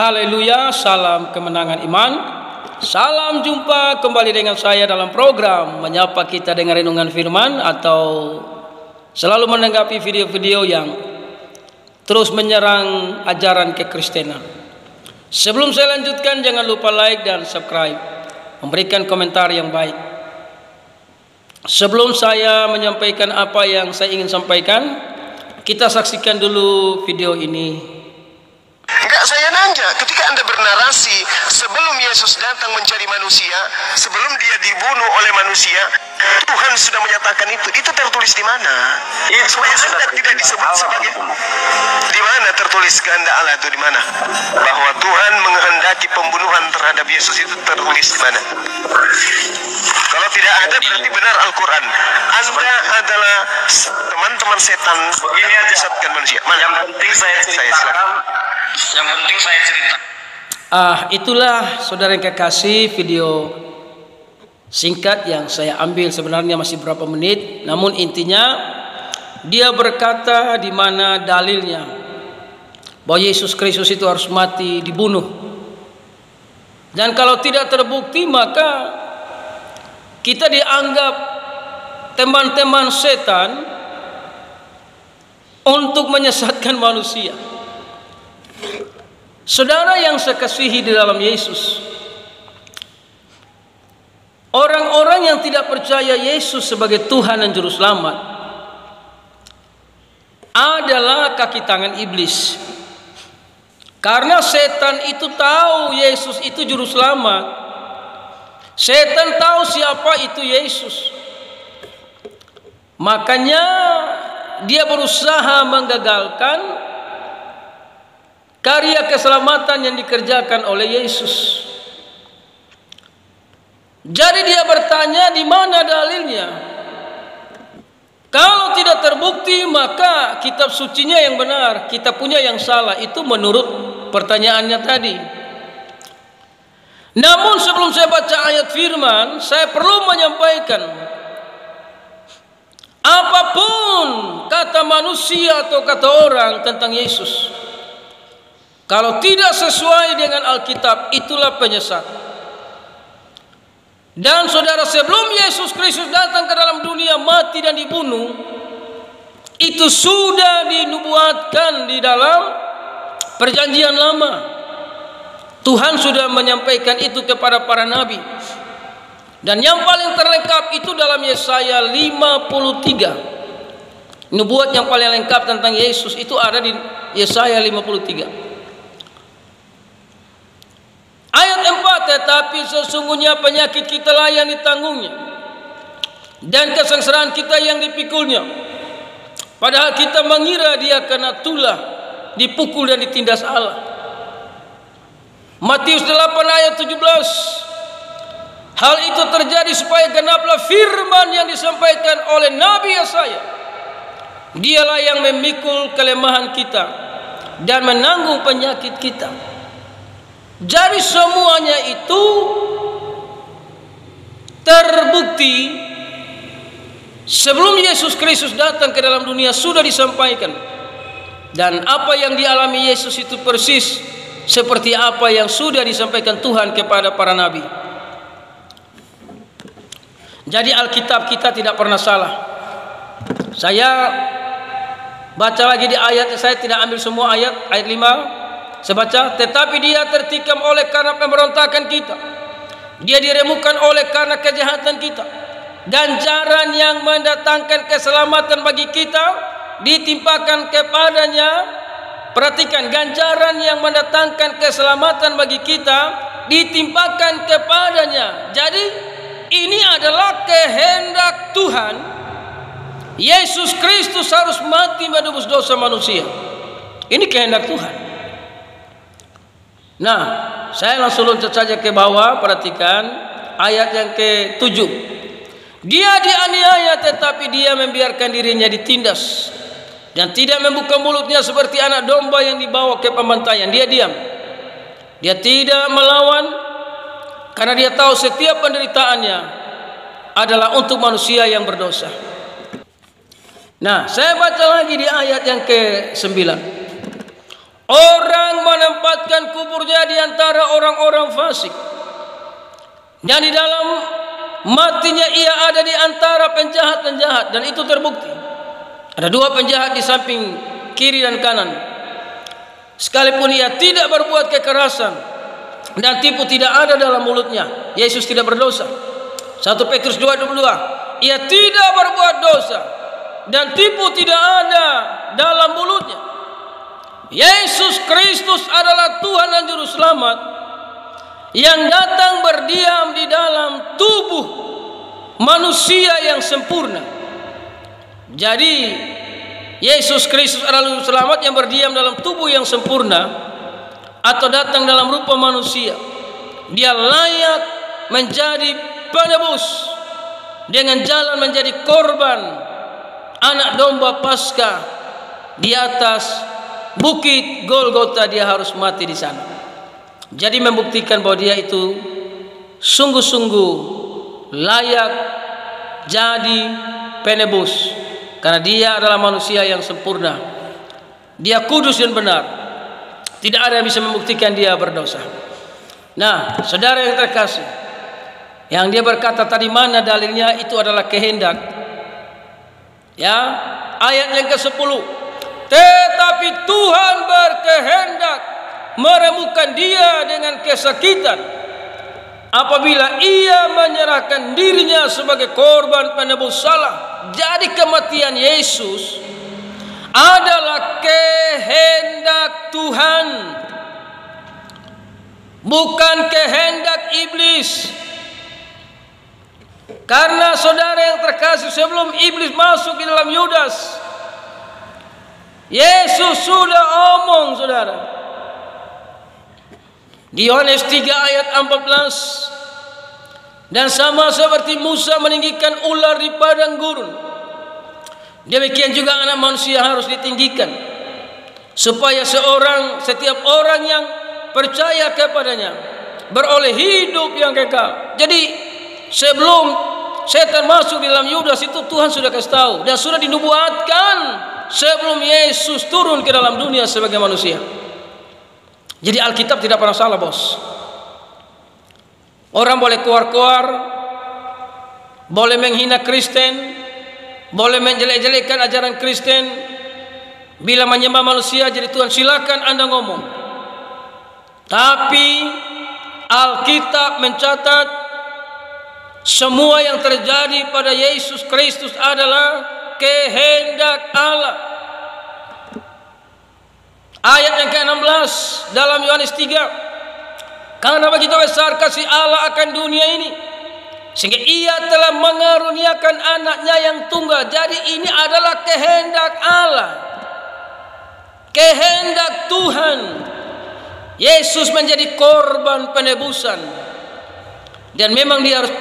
Haleluya, salam kemenangan iman. Salam jumpa kembali dengan saya dalam program Menyapa Kita dengan Renungan Firman, atau selalu menanggapi video-video yang terus menyerang ajaran kekristenan. Sebelum saya lanjutkan, jangan lupa like dan subscribe, memberikan komentar yang baik. Sebelum saya menyampaikan apa yang saya ingin sampaikan, kita saksikan dulu video ini. Enggak, saya nanya, ketika Anda bernarasi sebelum Yesus datang mencari manusia, sebelum dia dibunuh oleh manusia, Tuhan sudah menyatakan itu tertulis di mana? Supaya Anda tidak disebut sebagai, di mana tertulis kehendak Allah itu di mana? Bahwa Tuhan menghendaki pembunuhan terhadap Yesus itu tertulis di mana? Kalau tidak ada, berarti benar Al-Quran. Anda adalah teman-teman setan yang menyesatkan manusia. Mana? Yang penting saya ceritakan. Yang penting saya cerita. Itulah saudara yang kekasih, video singkat yang saya ambil, sebenarnya masih berapa menit, namun intinya dia berkata di mana dalilnya bahwa Yesus Kristus itu harus mati, dibunuh. Dan kalau tidak terbukti, maka kita dianggap teman-teman setan untuk menyesatkan manusia. Saudara yang saya kasihi di dalam Yesus, orang-orang yang tidak percaya Yesus sebagai Tuhan dan Juru Selamat adalah kaki tangan iblis. Karena setan itu tahu Yesus itu Juru Selamat. Setan tahu siapa itu Yesus. Makanya dia berusaha menggagalkan karya keselamatan yang dikerjakan oleh Yesus. Jadi dia bertanya, di mana dalilnya? Kalau tidak terbukti, maka kitab sucinya yang benar, kita punya yang salah. Itu menurut pertanyaannya tadi. Namun sebelum saya baca ayat firman, saya perlu menyampaikan, apapun kata manusia atau kata orang tentang Yesus, kalau tidak sesuai dengan Alkitab, itulah penyesat. Dan saudara, sebelum Yesus Kristus datang ke dalam dunia, mati dan dibunuh, itu sudah dinubuatkan di dalam perjanjian lama. Tuhan sudah menyampaikan itu kepada para nabi. Dan yang paling terlengkap itu dalam Yesaya 53. Nubuat yang paling lengkap tentang Yesus itu ada di Yesaya 53. Ayat 4, tetapi sesungguhnya penyakit kita lah yang ditanggungnya, dan kesengsaraan kita yang dipikulnya. Padahal kita mengira dia kena tulah, dipukul dan ditindas Allah. Matius 8 ayat 17. Hal itu terjadi supaya genaplah firman yang disampaikan oleh Nabi Yesaya. Dialah yang memikul kelemahan kita dan menanggung penyakit kita. Jadi semuanya itu terbukti sebelum Yesus Kristus datang ke dalam dunia sudah disampaikan. Dan apa yang dialami Yesus itu persis seperti apa yang sudah disampaikan Tuhan kepada para nabi. Jadi Alkitab kita tidak pernah salah. Saya baca lagi di ayat, saya tidak ambil semua ayat 5. Saya baca, tetapi dia tertikam oleh karena pemberontakan kita, dia diremukkan oleh karena kejahatan kita. Ganjaran yang mendatangkan keselamatan bagi kita ditimpakan kepadanya. Perhatikan, ganjaran yang mendatangkan keselamatan bagi kita ditimpakan kepadanya. Jadi ini adalah kehendak Tuhan. Yesus Kristus harus mati menebus dosa manusia. Ini kehendak Tuhan. Nah, saya langsung loncat saja ke bawah. Perhatikan ayat yang ke-7. Dia dianiaya, tetapi dia membiarkan dirinya ditindas, dan tidak membuka mulutnya seperti anak domba yang dibawa ke pembantaian. Dia diam. Dia tidak melawan, karena dia tahu setiap penderitaannya adalah untuk manusia yang berdosa. Nah, saya baca lagi di ayat yang ke-9. Orang menempatkan kubur bertumburnya di antara orang-orang fasik. Dan di dalam matinya ia ada di antara penjahat-penjahat, dan itu terbukti. Ada dua penjahat di samping kiri dan kanan. Sekalipun ia tidak berbuat kekerasan dan tipu tidak ada dalam mulutnya, Yesus tidak berdosa. 1 Petrus 2:22, ia tidak berbuat dosa dan tipu tidak ada dalam mulutnya. Yesus Kristus adalah Tuhan dan Juru Selamat yang datang berdiam di dalam tubuh manusia yang sempurna. Jadi Yesus Kristus adalah Juru Selamat yang berdiam dalam tubuh yang sempurna atau datang dalam rupa manusia. Dia layak menjadi penebus dengan jalan menjadi korban anak domba Paskah di atas bukit Golgota. Dia harus mati di sana. Jadi membuktikan bahwa dia itu sungguh-sungguh layak jadi penebus, karena dia adalah manusia yang sempurna. Dia kudus dan benar. Tidak ada yang bisa membuktikan dia berdosa. Nah, saudara yang terkasih, yang dia berkata tadi mana dalilnya, itu adalah kehendak. Ya, ayat yang ke-10. Tetapi Tuhan berkehendak meremukkan dia dengan kesakitan apabila ia menyerahkan dirinya sebagai korban penebus salah. Jadi kematian Yesus adalah kehendak Tuhan, bukan kehendak iblis. Karena saudara yang terkasih, sebelum iblis masuk di dalam Yudas, Yesus sudah omong, saudara. Di Yohanes 3 ayat 14, dan sama seperti Musa meninggikan ular di padang gurun, demikian juga anak manusia harus ditinggikan, supaya setiap orang yang percaya kepadanya beroleh hidup yang kekal. Jadi sebelum setan masuk di dalam Yudas itu Tuhan sudah kasih tahu dan sudah dinubuatkan sebelum Yesus turun ke dalam dunia sebagai manusia. Jadi Alkitab tidak pernah salah, bos. Orang boleh keluar-keluar, boleh menghina Kristen, boleh menjelek-jelekkan ajaran Kristen. Bila menyembah manusia jadi Tuhan, silakan Anda ngomong. Tapi Alkitab mencatat semua yang terjadi pada Yesus Kristus adalah kehendak Allah. Ayat yang ke-16 dalam Yohanes 3, karena begitu besar kasih Allah akan dunia ini, sehingga ia telah mengaruniakan anaknya yang tunggal. Jadi ini adalah kehendak Allah, kehendak Tuhan. Yesus menjadi korban penebusan, dan memang dia harus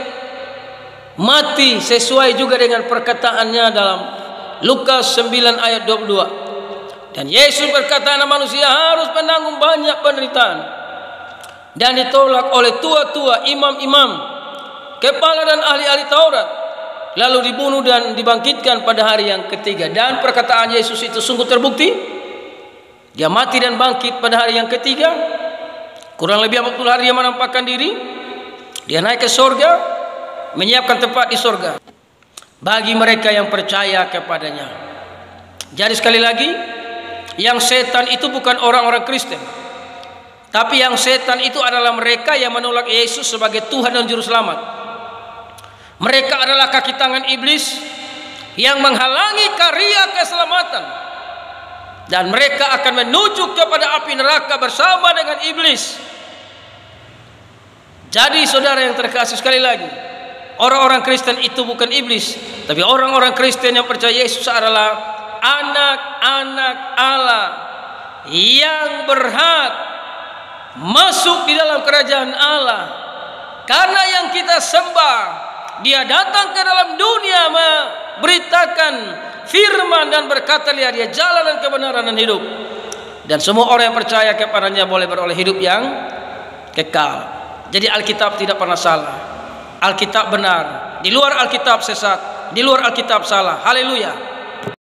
mati sesuai juga dengan perkataannya dalam Lukas 9 ayat 22. Dan Yesus berkata anak manusia harus menanggung banyak penderitaan dan ditolak oleh tua-tua, imam-imam, kepala dan ahli-ahli Taurat, lalu dibunuh dan dibangkitkan pada hari yang ketiga. Dan perkataan Yesus itu sungguh terbukti. Dia mati dan bangkit pada hari yang ketiga. Kurang lebih 40 hari dia menampakkan diri. Dia naik ke sorga, menyiapkan tempat di sorga bagi mereka yang percaya kepadanya. Jadi sekali lagi, yang setan itu bukan orang-orang Kristen, tapi yang setan itu adalah mereka yang menolak Yesus sebagai Tuhan dan Juru Selamat. Mereka adalah kaki tangan iblis yang menghalangi karya keselamatan, dan mereka akan menuju kepada api neraka bersama dengan iblis. Jadi saudara yang terkasih, sekali lagi, orang-orang Kristen itu bukan iblis, tapi orang-orang Kristen yang percaya Yesus adalah anak-anak Allah yang berhak masuk di dalam kerajaan Allah. Karena yang kita sembah, dia datang ke dalam dunia memberitakan firman dan berkata, lihat dia jalan dan kebenaran dan hidup, dan semua orang yang percaya kepadanya boleh beroleh hidup yang kekal. Jadi Alkitab tidak pernah salah. Alkitab benar. Di luar Alkitab sesat, di luar Alkitab salah. Haleluya.